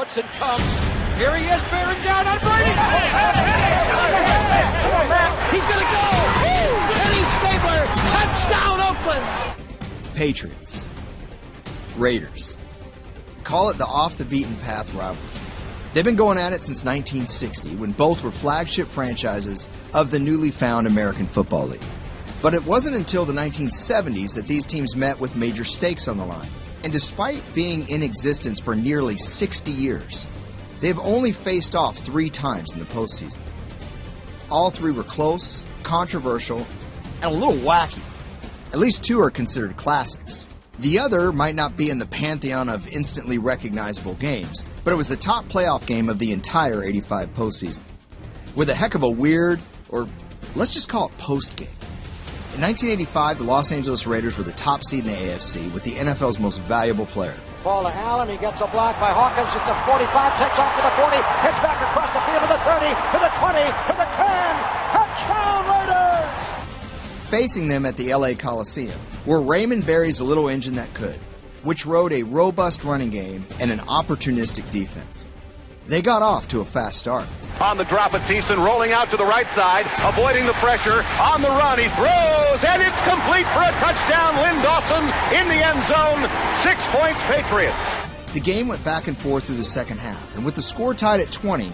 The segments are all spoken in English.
Johnson comes. Here he is, bearing down on Brady. He's going to go. Kenny Stabler, touchdown Oakland. Patriots. Raiders. Call it the off-the-beaten-path rivalry. They've been going at it since 1960, when both were flagship franchises of the newly found American Football League. But it wasn't until the 1970s that these teams met with major stakes on the line. And despite being in existence for nearly 60 years, they've only faced off 3 times in the postseason. All 3 were close, controversial, and a little wacky. At least 2 are considered classics. The other might not be in the pantheon of instantly recognizable games, but it was the top playoff game of the entire 85 postseason. With a heck of a weird, or let's just call it post-game. In 1985, the Los Angeles Raiders were the top seed in the AFC with the NFL's most valuable player. Ball to Allen, he gets a block by Hawkins at the 45, takes off to the 40, hits back across the field to the 30, to the 20, to the 10, touchdown Raiders! Facing them at the LA Coliseum were Raymond Berry's little engine that could, which rode a robust running game and an opportunistic defense. They got off to a fast start. On the drop of Thiessen, rolling out to the right side, avoiding the pressure. On the run, he throws, and it's complete for a touchdown. Lynn Dawson in the end zone. 6 points, Patriots. The game went back and forth through the second half, and with the score tied at 20,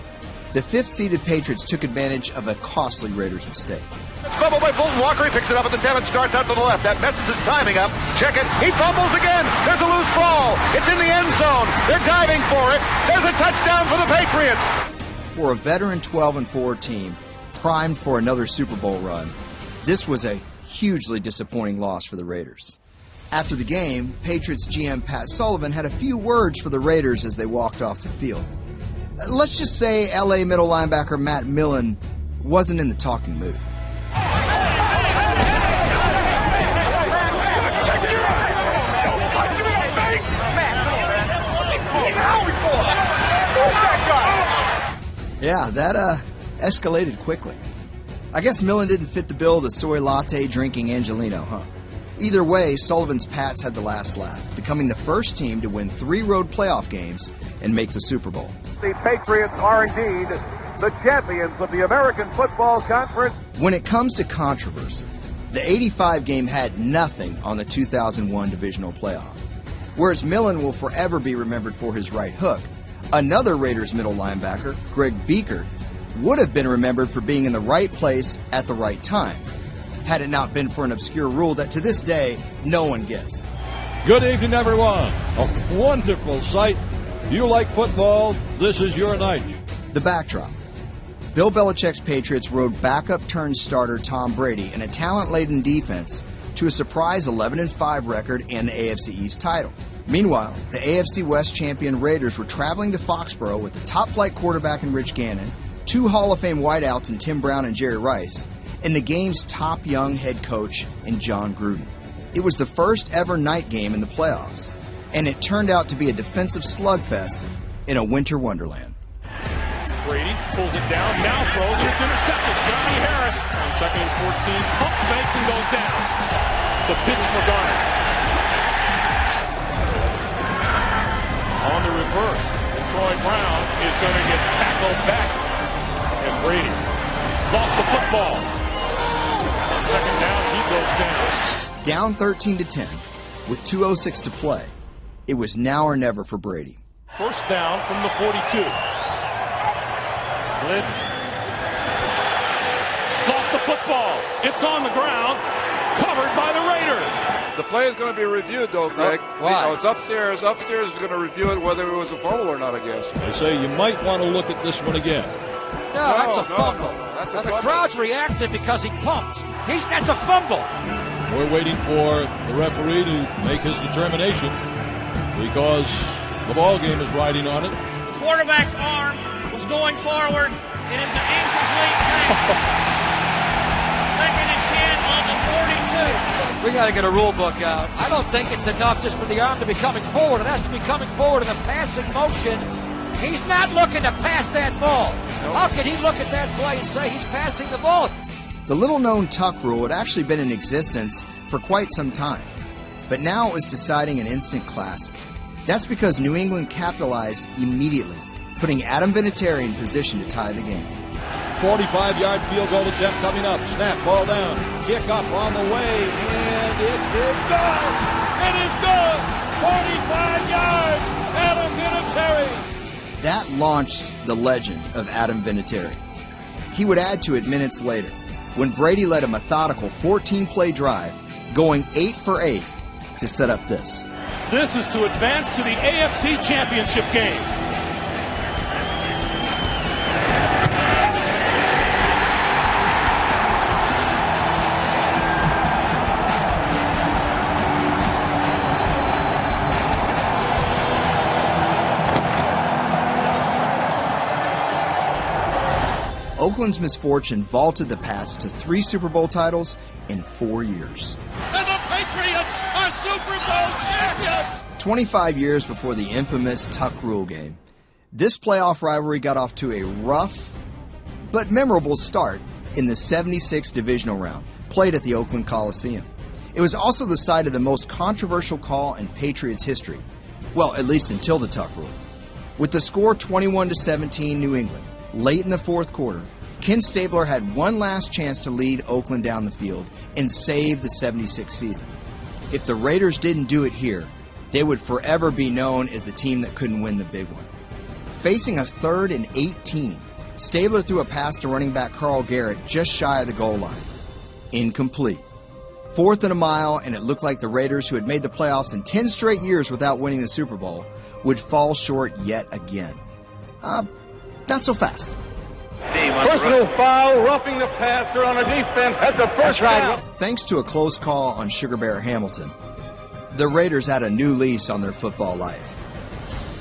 the 5th-seeded Patriots took advantage of a costly Raiders mistake. It's fumbled by Fulton Walker. He picks it up at the 10 and starts out to the left. That messes his timing up. Check it. He fumbles again. There's a loose ball. It's in the end zone. They're diving for it. There's a touchdown for the Patriots. For a veteran 12-4 team, primed for another Super Bowl run, this was a hugely disappointing loss for the Raiders. After the game, Patriots GM Pat Sullivan had a few words for the Raiders as they walked off the field. Let's just say LA middle linebacker Matt Millen wasn't in the talking mood. Yeah, that escalated quickly. I guess Millen didn't fit the bill of the soy latte drinking Angelino, huh? Either way, Sullivan's Pats had the last laugh, becoming the first team to win 3 road playoff games and make the Super Bowl. The Patriots are indeed the champions of the American Football Conference. When it comes to controversy, the 85 game had nothing on the 2001 divisional playoff. Whereas Millen will forever be remembered for his right hook, another Raiders middle linebacker, Greg Beaker, would have been remembered for being in the right place at the right time, had it not been for an obscure rule that to this day no one gets. Good evening, everyone. A wonderful sight. You like football, this is your night. The backdrop. Bill Belichick's Patriots rode backup-turned-starter Tom Brady in a talent-laden defense to a surprise 11-5 record and the AFC East title. Meanwhile, the AFC West champion Raiders were traveling to Foxborough with the top-flight quarterback in Rich Gannon, 2 Hall of Fame wideouts in Tim Brown and Jerry Rice, and the game's top young head coach in John Gruden. It was the first ever night game in the playoffs, and it turned out to be a defensive slugfest in a winter wonderland. Brady pulls it down, now throws, and it's intercepted. Johnny Harris on 2nd and 14, pump fakes and goes down. The pitch for Garner. On the reverse, and Troy Brown is going to get tackled back. And Brady lost the football. On 2nd down, he goes down. Down 13-10, with 2:06 to play, it was now or never for Brady. First down from the 42. Blitz. Lost the football. It's on the ground. Covered by the Raiders. The play is going to be reviewed, though, Greg. Why? It's upstairs. Upstairs is going to review it whether it was a fumble or not, I guess. I say you might want to look at this one again. No, that's a fumble. That's a Now, the fumble. crowd's reacted because he pumped. That's a fumble. We're waiting for the referee to make his determination because the ball game is riding on it. The quarterback's arm was going forward. It is an incomplete pass. 2nd and 10 on the 42. We got to get a rule book out. I don't think it's enough just for the arm to be coming forward. It has to be coming forward in a passing motion. He's not looking to pass that ball. How can he look at that play and say he's passing the ball? The little-known tuck rule had actually been in existence for quite some time, but now it was deciding an instant classic. That's because New England capitalized immediately, putting Adam Vinatieri in position to tie the game. 45-yard field goal attempt coming up. Snap, ball down. Kick up on the way, and it is good! It is good! 45 yards! Adam Vinatieri! That launched the legend of Adam Vinatieri. He would add to it minutes later, when Brady led a methodical 14-play drive, going 8 for 8 to set up this. This is to advance to the AFC Championship game. Oakland's misfortune vaulted the Pats to 3 Super Bowl titles in 4 years. And the Patriots are Super Bowl champions! 25 years before the infamous Tuck Rule game, this playoff rivalry got off to a rough but memorable start in the 76 divisional round, played at the Oakland Coliseum. It was also the site of the most controversial call in Patriots history, well, at least until the Tuck Rule. With the score 21-17 New England, late in the fourth quarter, Ken Stabler had one last chance to lead Oakland down the field and save the 76 season. If the Raiders didn't do it here, they would forever be known as the team that couldn't win the big one. Facing a 3rd and 18, Stabler threw a pass to running back Carl Garrett just shy of the goal line. Incomplete. 4th and a mile, and it looked like the Raiders, who had made the playoffs in 10 straight years without winning the Super Bowl, would fall short yet again. Not so fast. Personal foul, roughing the passer on a defense at the first round. Thanks to a close call on Sugar Bear Hamilton, the Raiders had a new lease on their football life.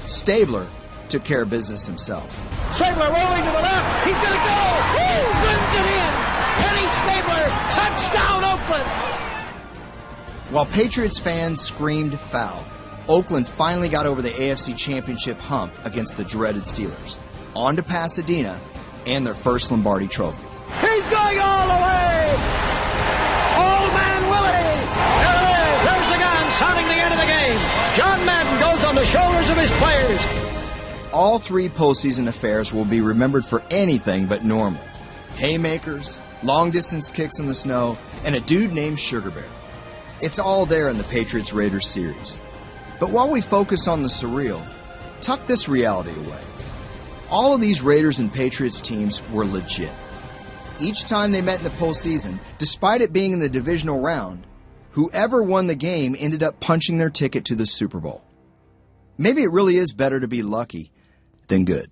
Stabler took care of business himself. Stabler rolling to the left. He's going to go. Woo! Runs it in. Kenny Stabler, touchdown Oakland. While Patriots fans screamed foul, Oakland finally got over the AFC Championship hump against the dreaded Steelers. On to Pasadena and their first Lombardi trophy. He's going all the way. Old Man Willie. There it is. There's the gun sounding the end of the game. John Madden goes on the shoulders of his players. All 3 postseason affairs will be remembered for anything but normal. Haymakers, long-distance kicks in the snow, and a dude named Sugar Bear. It's all there in the Patriots-Raiders series. But while we focus on the surreal, tuck this reality away. All of these Raiders and Patriots teams were legit. Each time they met in the postseason, despite it being in the divisional round, whoever won the game ended up punching their ticket to the Super Bowl. Maybe it really is better to be lucky than good.